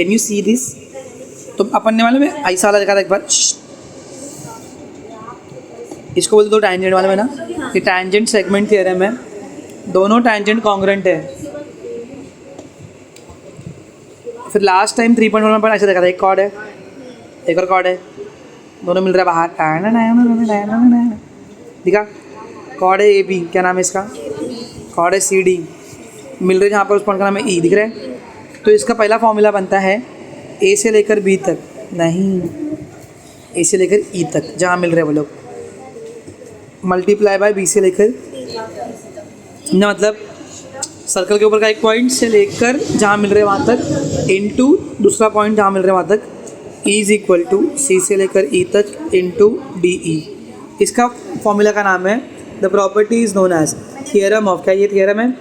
Can you see this? तो अपन ने मालूम है ऐसा वाला देखा था एक बार, इसको बोलते दो टैंजेंट वाले में ना, ये टैंजेंट सेगमेंट थ्योरम है, दोनों टैंजेंट कॉन्ग्रुएंट है। फिर लास्ट टाइम 3.1 में ऐसे देखा था, एक कॉर्ड है एक और कॉर्ड है, दोनों मिल रहा है बाहर, दिखा? कॉर्ड है ए बी, क्या नाम है इसका? कॉर्ड है सी डी, मिल रहे जहाँ पर उस पॉइंट का नाम है ई, दिख रहा है? तो इसका पहला फॉर्मूला बनता है ए से लेकर बी तक, नहीं ए से लेकर ई तक जहाँ मिल रहे हैं वो लोग, मल्टीप्लाई बाय बी से लेकर, मतलब सर्कल के ऊपर का एक पॉइंट से लेकर जहाँ मिल रहे वहाँ तक इनटू दूसरा पॉइंट जहाँ मिल रहे वहाँ तक, E इज़ इक्वल टू सी से लेकर ई तक इनटू डी ई। इसका फॉर्मूला का नाम है, the property is known as theorem of, क्या ये थियरम है?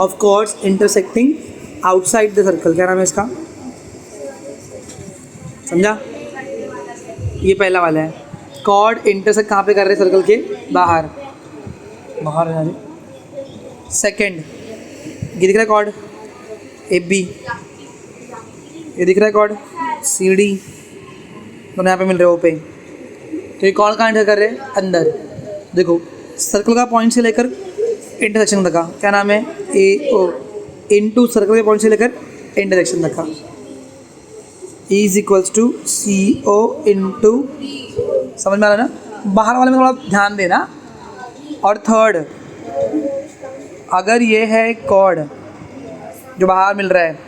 Of chords intersecting outside the circle, क्या नाम है इसका? समझा? ये पहला वाला है, कॉर्ड इंटरसेक्ट कहाँ पे कर रहे हैं? सर्कल के बाहर, बाहर है। सेकेंड, ये दिख रहा है कॉर्ड ए बी, ये दिख रहा है कॉर्ड सी डी, दोनों यहाँ पे मिल रहे हो पे, तो ये कॉर्ड कहाँ एंटर कर रहे हैं? अंदर। देखो सर्कल का पॉइंट से लेकर इंटरसेक्शन तक का क्या नाम है? ए ओ, इनटू सर्कल के पॉइंट से लेकर इंटरसेक्शन तक का E is equals to C O into, समझ में आ रहा है ना? बाहर वाले में थोड़ा ध्यान देना। और थर्ड, अगर ये है एक कॉर्ड जो बाहर मिल रहा है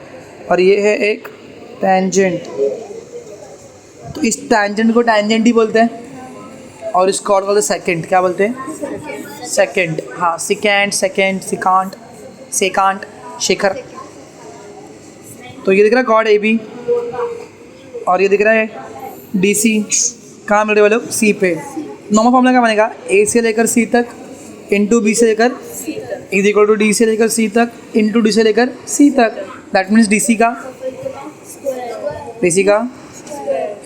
और ये है एक टैंजेंट, तो इस टैंजेंट को टैंजेंट ही बोलते हैं और इस कॉर्ड को बोलते हैं सेकेंड, क्या बोलते हैं? सेकेंड। हाँ, सिकेंड, सेकेंड, सिकांट, सेकांट, शिखर। तो ये दिख रहा है कॉर्ड ए बी और ये दिख रहा है डी सी, कहाँ मिल रहे वाले लोग? सी पे। नॉर्मल फॉर्मूला क्या बनेगा? ए से लेकर सी तक इंटू बी से लेकर इज इक्वल टू डी से लेकर सी तक इंटू डी से लेकर सी तक, दैट मीन्स डी सी का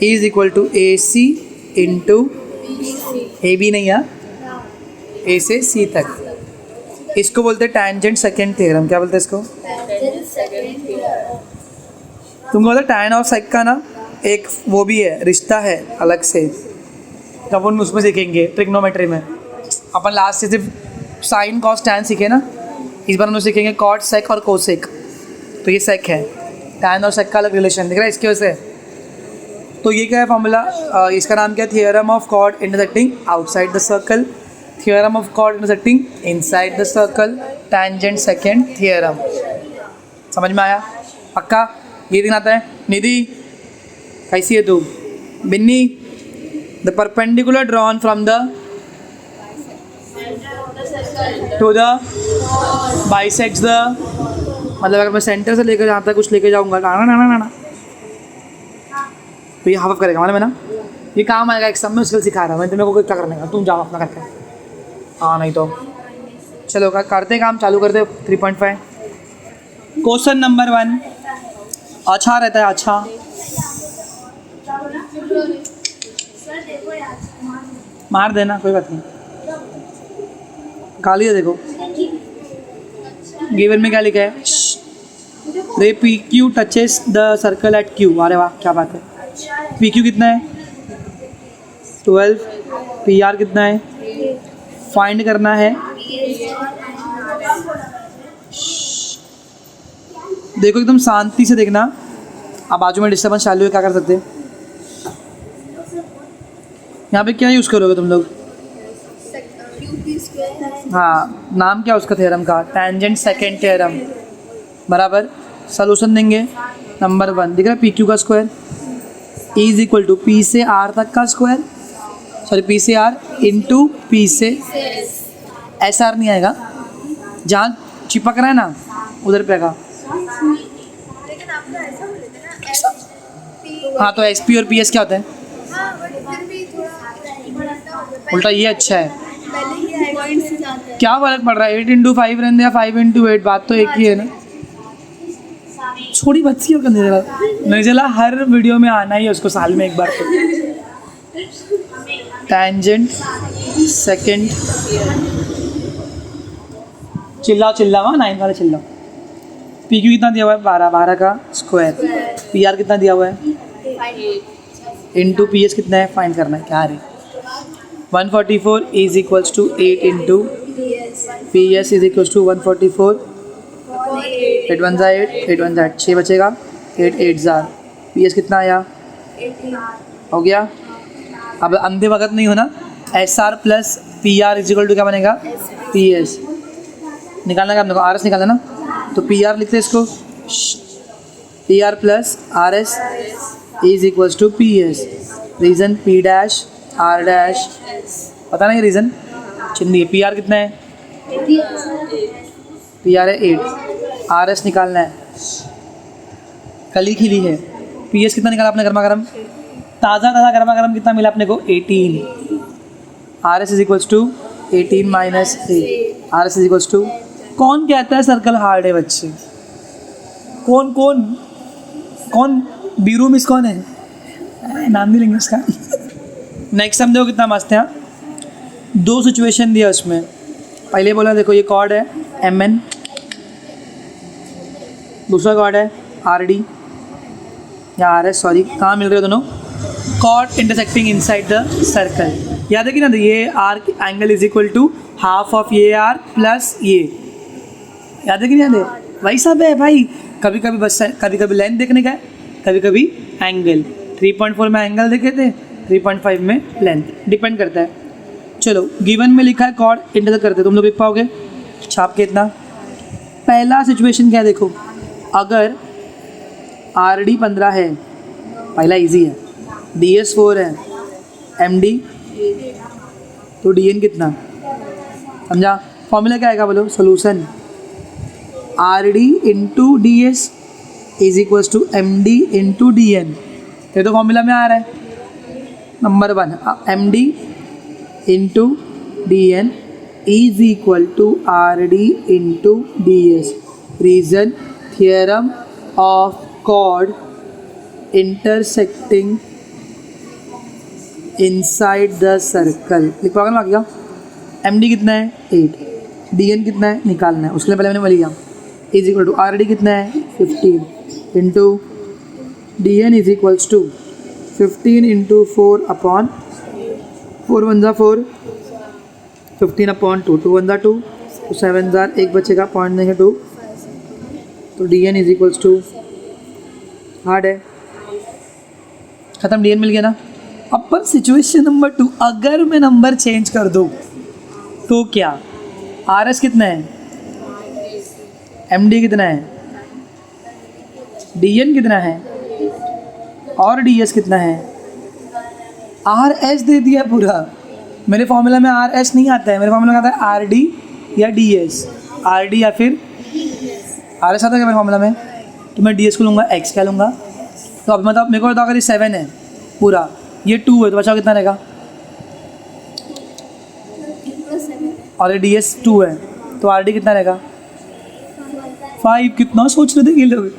is equal to A C into A B, नहीं है ए से सी तक। इसको बोलते हैं टैंजेंट सेकेंड थ्योरम। क्या बोलते हैं इसको? तुमको बोलते टैन और सेक का ना एक वो भी है, रिश्ता है अलग से, तो अपन उसमें सीखेंगे ट्रिग्नोमेट्री में। अपन लास्ट से सिर्फ साइन कॉस टैन सीखे ना, इस बार हम लोग सीखेंगे कॉट सेक और कोसेक। तो ये सेक है, टैन और सेक का अलग रिलेशन दिख रहा है इसकी वजह से। तो ये क्या है फॉर्मूला? इसका नाम क्या है? Theorem of chord intersecting outside the circle, theorem of chord intersecting inside the circle, tangent secant theorem. समझ में आया? पक्का? ये दिन आता है। निधि कैसी है तू? Binni, the perpendicular drawn from the to the bisects the, मतलब अगर मैं सेंटर से लेकर जहाँ तक कुछ लेके जाऊँगा ना, तो ये हाफ करेगा मालूम है ना? ये काम आएगा एग्जाम में, उसके लिए सिखा रहा हूँ मैं तुम्हें को क्या करने का, तुम जाओ अपना करके। हाँ नहीं तो चलो करते काम चालू करते। 3.5 क्वेश्चन नंबर 1 अच्छा रहता है, अच्छा मार देना कोई बात नहीं, गाली है। देखो गिवन में क्या लिखा है? रे P Q touches the circle eight Q. अरे वाह क्या बात है। पी क्यू कितना है? 12। पी आर कितना है? फाइंड करना है। देखो एकदम शांति से देखना। अब बाजू में डिस्टर्बेंस चालू है, क्या कर सकते हैं? यहाँ पे क्या यूज़ करोगे तुम लोग? हाँ, नाम क्या उसका थ्योरम का? Tangent second theorem. बराबर। सॉल्यूशन देंगे। नंबर 1 दिख रहा है पी क्यू का स्क्वायर ई इज इक्वल टू पी से आर तक का स्क्वायर, सॉरी पी से आर इंटू पी से एस आर नहीं आएगा, जहाँ चिपक रहा है ना उधर पे आएगा। हाँ तो एस पी और पी एस क्या होता है? उल्टा ये अच्छा है। क्या फर्क पड़ रहा है? 8 इंटू 5 रहने या 5 इंटू 8, बात तो एक ही है ना। छोटी बच्ची होकर निर्जला हर वीडियो में आना ही है उसको, साल में एक बार तो। टैंजेंट सेकेंड, चिल्लाओ 9 वाले चिल्लाओ। पी क्यू कितना दिया हुआ है? 12 का स्क्वायर। पी आर कितना दिया हुआ है, इंटू पी एस कितना है फाइंड करना है, क्या है 144 is equals to 8 into P S is equals to 144, 8 1 ज़ा 8 1 ज़ा 6 बचेगा, 8 8 ज़ा, पी एस कितना आया, हो गया। अब अंधे वक्त नहीं होना, S R plus P R is equal to क्या बनेगा, पी एस निकालना, क्या अपने को आर एस निकालना ना, तो पी आर लिखते हैं इसको, P R plus R S is equals to P S, reason P dash R dash, पता नहीं रीज़न चिन्ह, पी आर कितना है, पी आर है 8, आर एस निकालना है, कली खिली है, पी एस कितना निकाला आपने गर्मा गर्म, ताज़ा ताज़ा गर्मा गर्म कितना मिला अपने को 18, R S is equals to 18 minus 8, R S is equals to, कौन कहता है सर्कल हार्ड है बच्चे, कौन कौन कौन बीरू मिस कौन है, नाम नहीं लेंगे उसका। नेक्स्ट हम देखो कितना मस्त है, दो सिचुएशन दिया उसमें, पहले बोला देखो ये कॉर्ड है एम एन, दूसरा कॉर्ड है आर डी या आर एस, सॉरी कहाँ मिल रहे हो दोनों, chord intersecting inside the circle, याद है कि ना, ये R angle is equal to half of ये आर प्लस ये, याद है कि नहीं याद है, वही सब है भाई, कभी कभी बस कभी कभी लेंथ देखने का है, कभी कभी एंगल, 3.4 में एंगल देखे थे, 3.5 में लेंथ, डिपेंड करता है। चलो गिवन में लिखा है कॉर्ड इंटरसेक्ट करते, तुम लोग लिख पाओगे छाप के इतना। पहला सिचुएशन क्या है देखो, अगर आर डी 15 है, पहला इजी है, डी एस 4 है, एम डी, तो डी एन कितना, समझा, फॉर्मूला क्या आएगा बोलो, solution R D into D S is equals to M D into D N, ये तो फॉर्मूला में आ रहा है, number 1 M D into D N is equal to R D into D S, reason theorem of chord intersecting inside the circle, लिख पाओगे ना क्या, एम डी कितना है 8, डी एन कितना है निकालना है, उसके लिए पहले मैंने बोल दिया, is equal to R D कितना है 15 into D N is equals to 15 into 4 upon 4 1 ज़ा 4, 15 अपॉन 2, 2 1 ज़ा 2, तो 7 ज़ा 1 बचेगा, पॉइंट देंगे 2, तो D N is equals to, hard है, ख़त्म, डी एन मिल गया ना। अब पर सिचुएशन नंबर 2, अगर मैं नंबर चेंज कर दूँ तो क्या, आर एस कितना है, एम डी कितना है, डी एन कितना है, और डी एस कितना है, आर एस दे दिया पूरा, मेरे फॉर्मूला में आर एस नहीं आता है, मेरे फॉर्मूला में आता है आर डी या डी एस, आर डी या फिर आर एस आता है मेरे फॉर्मूला में, तो मैं डी एस को लूँगा, एक्स क्या लूँगा, तो अब मतलब मेरे को बताओ अगर ये 7 है पूरा, ये 2 है, तो बचाओ कितना रहेगा, और ये डी एस 2 है, तो आर डी कितना रहेगा 5, कितना सोच रहे थे ये लोग,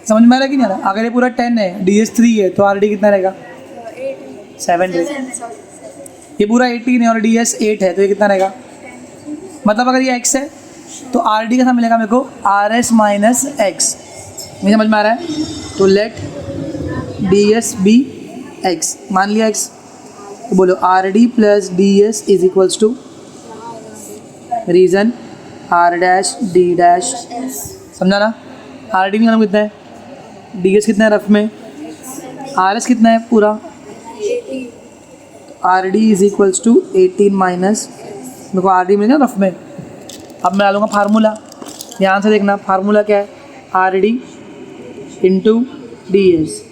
समझ में आ रहा है कि नहीं आ रहा, अगर ये पूरा 10 है, डी एस 3 है, तो आर डी कितना रहेगा 7 रहेगा, ये पूरा 18 है और डी एस 8 है, तो ये कितना रहेगा, मतलब अगर ये x है तो आर डी का साथ मिलेगा मेरे को आर एस माइनस एक्स, मुझे समझ में आ रहा है, तो let D S be X, मान लिया x, तो बोलो R D plus D S is equals to, reason R dash D dash, समझा ना, आर डी निकालना कितना है, डी एस कितना है रफ में, आर एस कितना है पूरा, R D is equals to 18 minus, मेरे को आर डी मिलेगा रफ में। अब मैं डालूँगा फार्मूला, ध्यान से देखना, फार्मूला क्या है, R D into D S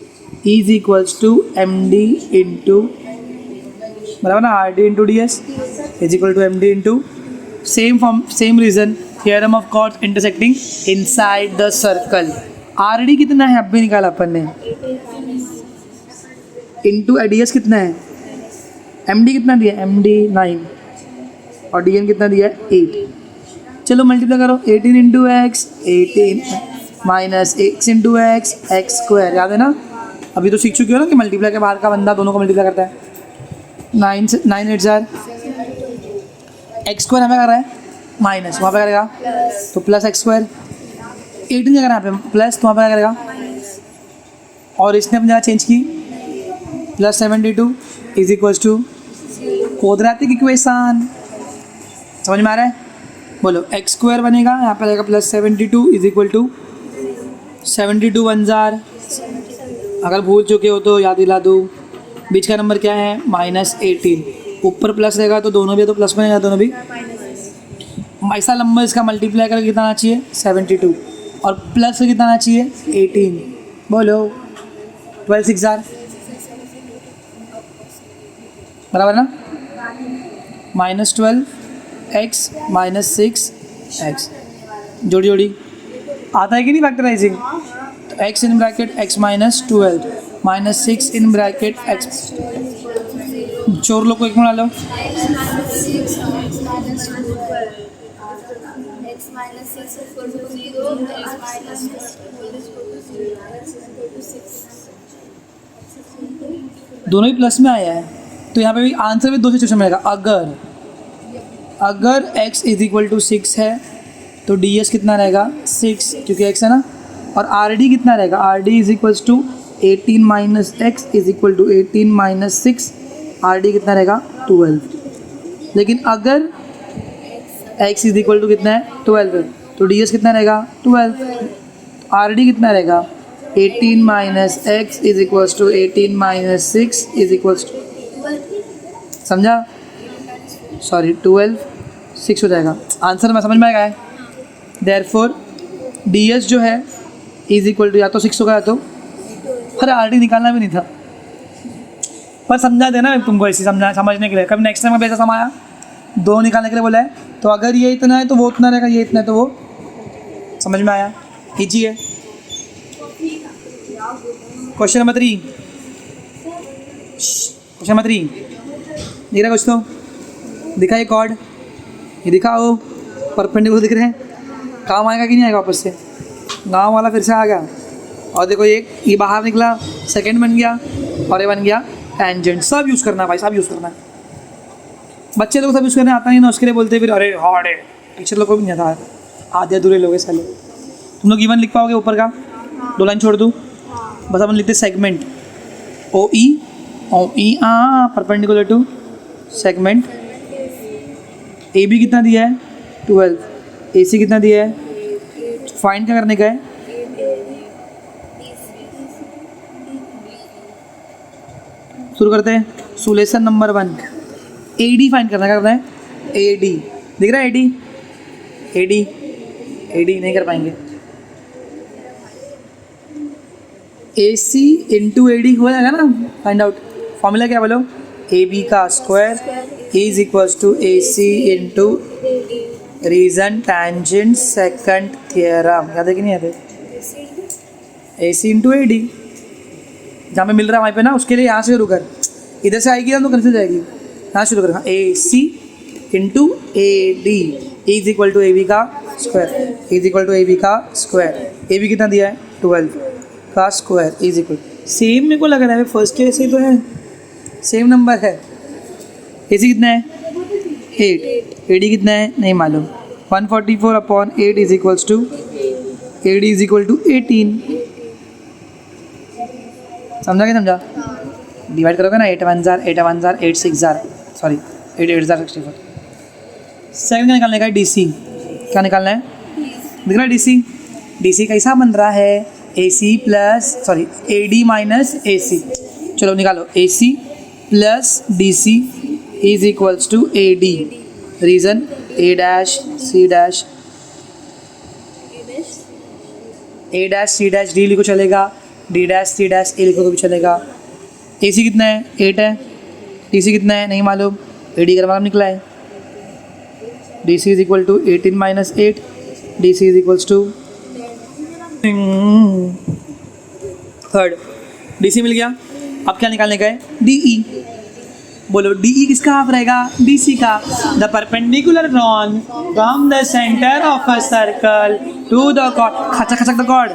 is equals to M D into, बराबर ना, R D into D S is equal to M D into, same form, same reason, theorem of chord intersecting inside the circle, R D कितना है अब भी निकाला अपन ने, into D S कितना है, एम डी कितना दिया, एम डी 9, और डी एन कितना दिया है 8, चलो मल्टीप्लाई करो, 18 into x, 18 minus x into x, x square, याद है ना, अभी तो सीख चुके हो ना कि मल्टीप्लाई के बाहर का बंदा दोनों को मल्टीप्लाई करता है, 9 8 जार, एक्स स्क्वायर हमें कर रहा है माइनस, वहाँ पे करेगा तो प्लस एक्स स्क्वायर, 18 क्या करें यहाँ पे प्लस, तो वहाँ पे क्या करेगा और इसने अपनी जगह चेंज की, +72 is equals to quadratic equation. समझ में आ रहा है? बोलो x² बनेगा, यहाँ पर आएगा +72 इज इक्वल टू 72 वन जार, अगर भूल चुके हो तो याद दिला दूँ, बीच का नंबर क्या है -18, ऊपर प्लस रहेगा तो दोनों भी तो प्लस बनेगा, दोनों भी। ऐसा नंबर इसका मल्टीप्लाई करके कितना आना चाहिए 72, और प्लस कितना आना चाहिए 18। बोलो 12 6 जार, बराबर ना? -12 x -6 x, जोड़ी जोड़ी आता है कि नहीं फैक्टराइजिंग? तो x in bracket x -12 -6 in bracket x, चोर लोग को एक मिला लो, दोनों ही प्लस में आया है, तो यहाँ पे भी आंसर भी दो सिचुएशन में रहेगा। अगर x इज इक्वल टू 6 है तो ds कितना रहेगा 6, क्योंकि x है ना, और rd कितना रहेगा, rd is equals to 18 minus x is equal to 18 minus 6, rd कितना रहेगा 12। लेकिन अगर x इज इक्वल टू कितना है 12, तो ds कितना रहेगा 12, rd कितना रहेगा 18 minus x is equals to 18 minus 6 is equals to, समझा? सॉरी 12 6 हो जाएगा, आंसर में समझ में आएगा है। देयरफॉर ds जो है इज इक्वल टू या तो 6 होगा या तो, अरे आर डी निकालना भी नहीं था, पर समझा देना तुमको ऐसे समझने के लिए। कभी नेक्स्ट टाइम में ऐसा समाया दो निकालने के लिए बोला है, तो अगर ये इतना है तो वो उतना रहेगा, ये इतना है तो वो, समझ में आया? इजी है। क्वेश्चन नंबर 3 दिख रहा है कुछ तो? दिखाइए कॉर्ड, ये दिखाओ, परपेंडिकुलर दिख रहे हैं, काम आएगा कि नहीं आएगा वापस से? गाँव वाला फिर से आ गया, और देखो ये बाहर निकला, सेकंड बन गया, और ये बन गया टेंजेंट। सब यूज़ करना है भाई, सब यूज़ करना है। बच्चे लोग सब यूज़ करने आता नहीं ना, उसके लिए बोलते फिर अरे हार्ड है, टीचर लोग को भी नहीं आता, आधे अधूरे लोग हैं साले। तुम लोग इवन लिख पाओगे ऊपर का? 2 लाइन छोड़ दूँ, बस अपन लिखते segment, O E perpendicular to segment. A B कितना दिया है 12, ए सी कितना दिया है, फाइंड क्या करने का है? शुरू करते हैं। Solution number 1, A D find करना, क्या करना है? ए डी दिख रहा है? ए डी नहीं कर पाएंगे। ए सी इंटू ए डी हो जाएगा ना, फाइंड आउट। फॉर्मूला क्या बोलो? ए बी का square is equals to A C into reason tangent second theorem. याद है कि नहीं याद है? A C into A D, जहाँ पे मिल रहा है वहाँ पे ना, उसके लिए यहाँ से शुरू कर, इधर से आएगी ना तो कैसे जाएगी, यहाँ शुरू कर। हाँ, A C into A D is equal to A B का square, is equal to A B का स्क्वायर। ए बी कितना दिया है 12 का स्क्वायर इज इक्वल, सेम मेरे को लग रहा है फर्स्ट के ऐसे ही तो है, सेम नंबर है। ए सी कितना है 8, ए डी कितना है नहीं मालूम। 144 upon 8 is equals to, A D is equal to 18। समझा क्या? समझा? डिवाइड करोगे ना, 8 1 जार 8 1 जार 8 6 जार, सॉरी 8 8 जार 64। सेकंड का निकालने का है डी सी। क्या निकालना है? दिख रहा है डी सी? डी सी कैसा बन रहा है? A C plus sorry A D minus A C. चलो निकालो, A C plus D C is equals to A D, reason A dash C dash, A dash C dash D लिखो चलेगा, D dash C dash A लिखो तो भी चलेगा। ए सी कितना है 8 है, डी सी कितना है नहीं मालूम, ए डी का मतलब निकला है। D C is equal to 18 minus 8, D C is equals to third, D C मिल गया। अब क्या निकालने का है? D E. बोलो डी ई किसका हाफ रहेगा? डी सी का। The perpendicular drawn from the centre of a circle to the chord, खचक खचक द कॉर्ड।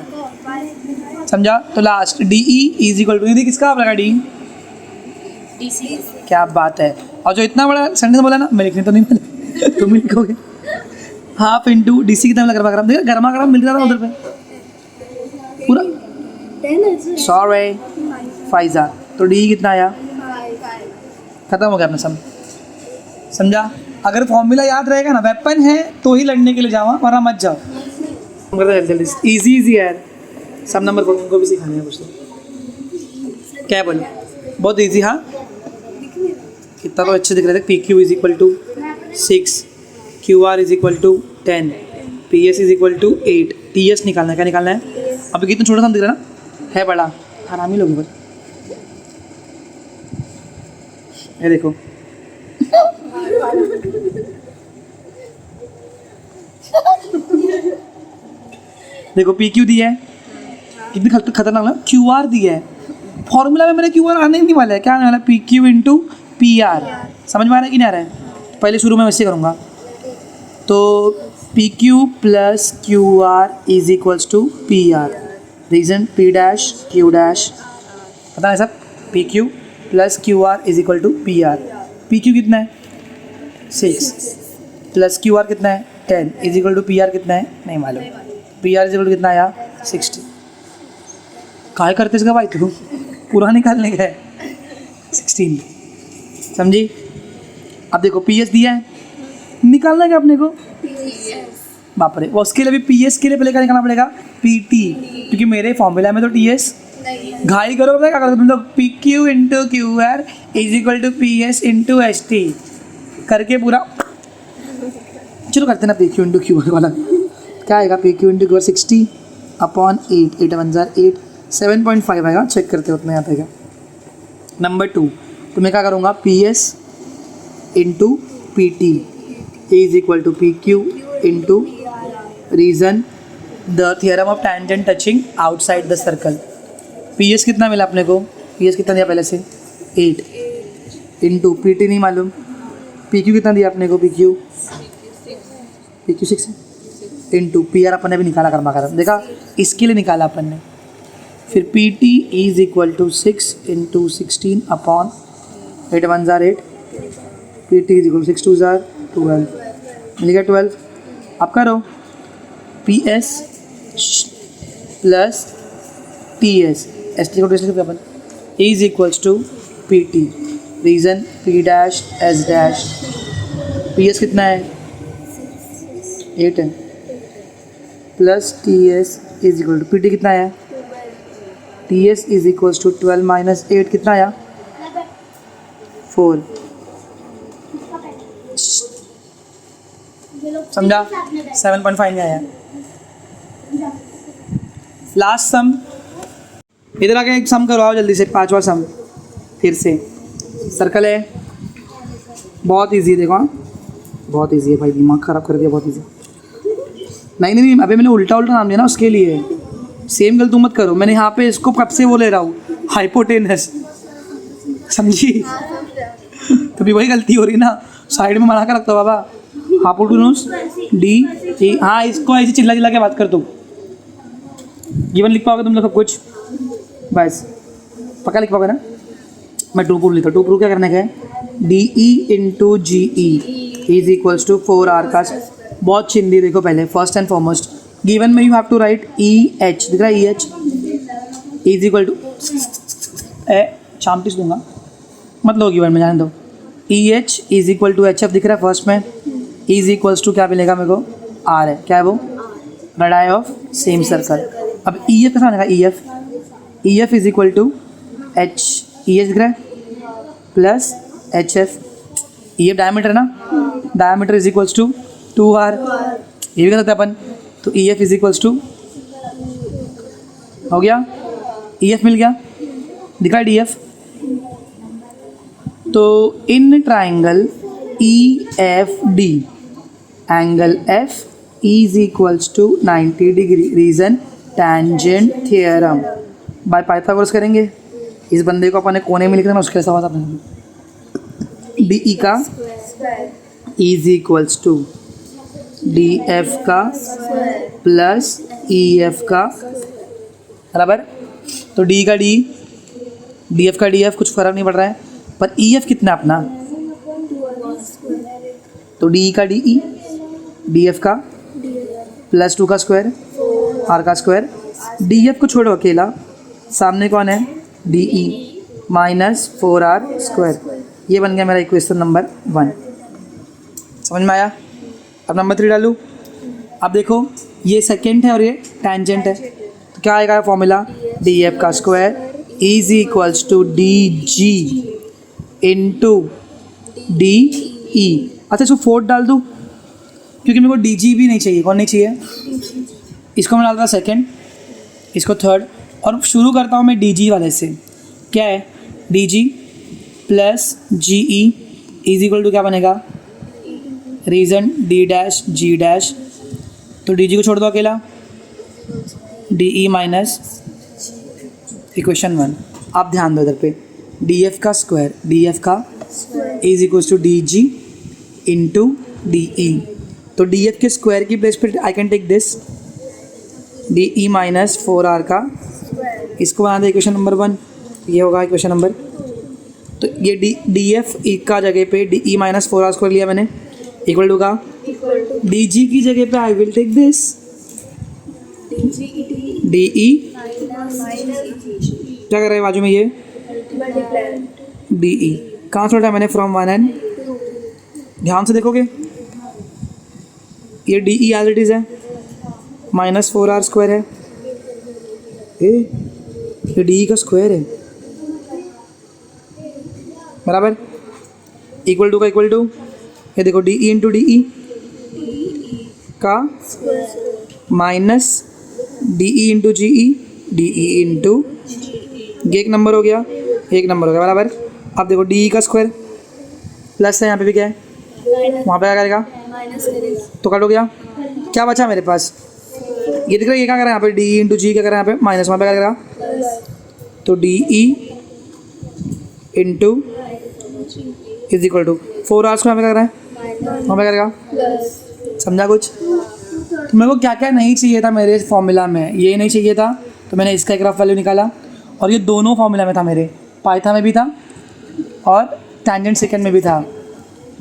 समझा? तो last D E is equal to, D किसका हाफ रहेगा? D C. क्या बात है। और जो इतना बड़ा सेंटेंस बोला ना, मैं लिखने तो नहीं बोला, तुम ही लिखोगे। हाफ इंटू डी सी कितना लग रहा है? गर्मा गर्म मिल रहा था उधर पे पूरा सॉरी फाइजा। तो डी कितना आया? खत्म हो गया अपना सब, समझा? अगर फॉर्मूला याद रहेगा ना, वेपन है तो ही लड़ने के लिए जाओ, वरना मत जाओ। जल्दी इजी इजी यार, सब नंबर उनको भी सिखाने हैं कुछ तो। क्या बोले? बहुत इजी। हाँ कितना तो अच्छे दिख रहे थे। P Q is equal to 6, Q R is equal to 10, P S is equal to 8। T S निकालना है। क्या निकालना है? अभी कितना छोटा सा दिख रहा है ना, है बड़ा, हरामी लोग बस। ये देखो देखो पी क्यू दिया है, कितनी खतरनाक ना। क्यू आर दिया है, फॉर्मूला में मेरे क्यू आर आने ही नहीं वाला है। क्या आने वाला है? P Q into P are. समझ में आ रहा है कि नहीं आ रहा है? पहले शुरू में वैसे करूँगा। तो P Q plus Q R is equals to P R. Reason P dash Q dash, पता है सब? P Q plus Q R is equal to P R. P Q कितना है? 6 प्लस क्यू आर कितना है? 10 is equal to P R कितना है? नहीं मालूम। P R is equal to कितना आया? 60। काय करते इसका भाई तू? पूरा निकालने का है 16। समझी? अब देखो पी एस दिया है, निकालना है अपने को। बाप रे, उसके लिए भी पी एस के लिए पहले क्या निकालना पड़ेगा? पी टी, क्योंकि मेरे फॉर्मूला में तो टी एस। घाई करो, पता क्या करो तुम लोग? P Q into Q R is equal to P S into S T करके पूरा। चलो करते ना P Q into Q R वाला। क्या आएगा? P Q into Q R 60 upon 8, 8 1 8, 7.5 आएगा। चेक करते हो उतना यहाँ पे। नंबर 2 तो मैं क्या करूँगा? P S into P T is equal to P Q into reason the theorem of tangent touching outside the circle. P S कितना मिला अपने को? पी एस कितना दिया पहले से? 8 इंटू पी टी नहीं मालूम। पी क्यू कितना दिया अपने को? P Q 6 into P R अपन ने भी निकाला कर्मा करम, देखा? इसके लिए निकाला अपन ने। फिर P T is equal to 6 into 16 upon 8 1 8, P T is equal 6 2 12, मिल गया 12। अब करो P S plus T S, S T को अपन is equals to P T. Reason P dash S dash. P S कितना है? 8 है, plus T S is equal to P T कितना है? T S is equals to 12 minus 8 कितना आया? 4। समझा? 7.5 में आया। लास्ट सम, इधर आके एक सम करवाओ जल्दी से, 5वां सम फिर से। सर्कल है, बहुत इजी। देखो बहुत इजी है भाई, दिमाग ख़राब कर दिया। बहुत इजी। नहीं अभी मैंने उल्टा नाम दिया ना, उसके लिए सेम गलती मत करो। मैंने यहाँ पे इसको कब से वो ले रहा हूँ, हाइपोटेनस। समझी? तभी वही गलती हो रही ना, साइड में बना कर रखता हूँ बाबा। Hypotenuse D. हाँ इसको ऐसे चिल्ला के बात कर तुम। गिवन लिख पाओगे तुम लोग सब कुछ? बस पक्का लिख पाओगे ना? मैं 2 प्रूफ लिखता हूँ। 2 प्रूफ क्या करने का है? D E into G E is equals to 4R का। बहुत चिंदी देखो पहले, फर्स्ट एंड फॉरमोस्ट गिवन में you have to write E H. दिख रहा है? E H is equal to चामटिस दूंगा, मत लो गिवन में, जाने दो। E H is equal to H F दिख रहा है फर्स्ट में। इज इक्वल्स टू क्या मिलेगा मेरे को? आर है। क्या है वो? Radius of same circle. अब ई एफ कैसा बनेगा? E F is equal to H, E H दिख रहा है, plus H F. E F diameter ना, diameter is equals to 2R। ये भी कर सकते हैं अपन। तो E F is equals to, हो गया, ई एफ मिल गया। दिखा डी एफ। तो in triangle E F D angle F is equals to 90 degree. Reason tangent theorem by Pythagoras करेंगे। इस बंदे को अपने कोने में लिख देना, उसके सवाल अपने डी ई का is equals to D F का प्लस ई एफ का, बराबर। तो डी का डी, डी एफ का डी एफ, कुछ फर्क नहीं पड़ रहा है। पर ई एफ कितना अपना? तो डी का डी ई, डी एफ का प्लस 2 का स्क्वायर, आर का स्क्वायर। डी एफ को छोड़ो अकेला, सामने कौन है, डी ई माइनस 4r²। ये बन गया मेरा इक्वेशन नंबर 1। समझ में आया? अब नंबर 3 डालूँ। अब देखो ये सेकेंड है और ये टेंजेंट है, तो क्या आएगा फॉर्मूला, डी एफ का square is equals to D G into D E. अच्छा इसको 4 डाल दूँ, क्योंकि मेरे को डी जी भी नहीं चाहिए। कौन नहीं चाहिए? इसको मैं डालता सेकेंड, इसको थर्ड, और शुरू करता हूँ मैं डी जी वाले से। क्या है, D G plus G E is equal to क्या बनेगा, reason D dash G dash. तो डी जी को छोड़ दो अकेला, डी ई माइनस इक्वेशन 1। आप ध्यान दो इधर पे, डी एफ का स्क्वायर, डी एफ का is equals to D G into D E. तो डी एफ के स्क्वायर की प्लेस पे I can take this D E minus 4r का, इसको बना दे इक्वेशन नंबर 1। ये होगा इक्वेशन नंबर, तो ये डी एफ ई का जगह पे डी ई माइनस 4r² लिया मैंने, इक्वल टू का डी जी की जगह पे I will take this D E, क्या कर रहे हैं बाजू में ये डी ई। कहाँ से उठा मैंने, फ्रॉम 1 एंड, ध्यान से देखोगे ये D E as it is है, माइनस 4r² है, ये डी ई का स्क्वायर है बराबर, इक्वल टू का इक्वल टू, ये देखो D E into D E का minus D E into G E, D E into, ये एक नंबर हो गया, एक नंबर हो गया बराबर। अब देखो डी ई का स्क्वायर प्लस है, यहाँ पे भी क्या है, वहाँ पे क्या करेगा, तो कट हो गया। क्या बचा मेरे पास, ये दिख रहा है, ये क्या कर रहा है यहाँ पे, डी ई इंटू जी क्या कर रहा है यहाँ पे, माइनस, वहाँ पे क्या करेगा, तो D E into is equal to 4r को यहाँ पे क्या कर रहा है, वहाँ पे करेगा। समझा कुछ? तो मेरे को क्या क्या नहीं चाहिए था मेरे फॉर्मूला में, ये नहीं चाहिए था, तो मैंने इसका एक रफ वैल्यू निकाला, और ये दोनों फॉर्मूला में था मेरे, पाइथा में भी था और टेंजेंट सेकेंड में भी था,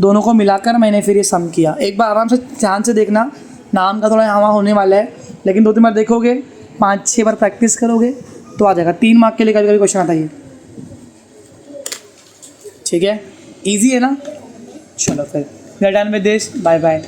दोनों को मिलाकर मैंने फिर ये सम किया। एक बार आराम से ध्यान से देखना, नाम का थोड़ा यहाँ होने वाला है, लेकिन 2-3 बार देखोगे, 5-6 बार प्रैक्टिस करोगे तो आ जाएगा। 3 मार्क के लिए कभी कभी क्वेश्चन आता है ये, ठीक है, ईजी है ना। चलो फिर, we are done with this, bye bye.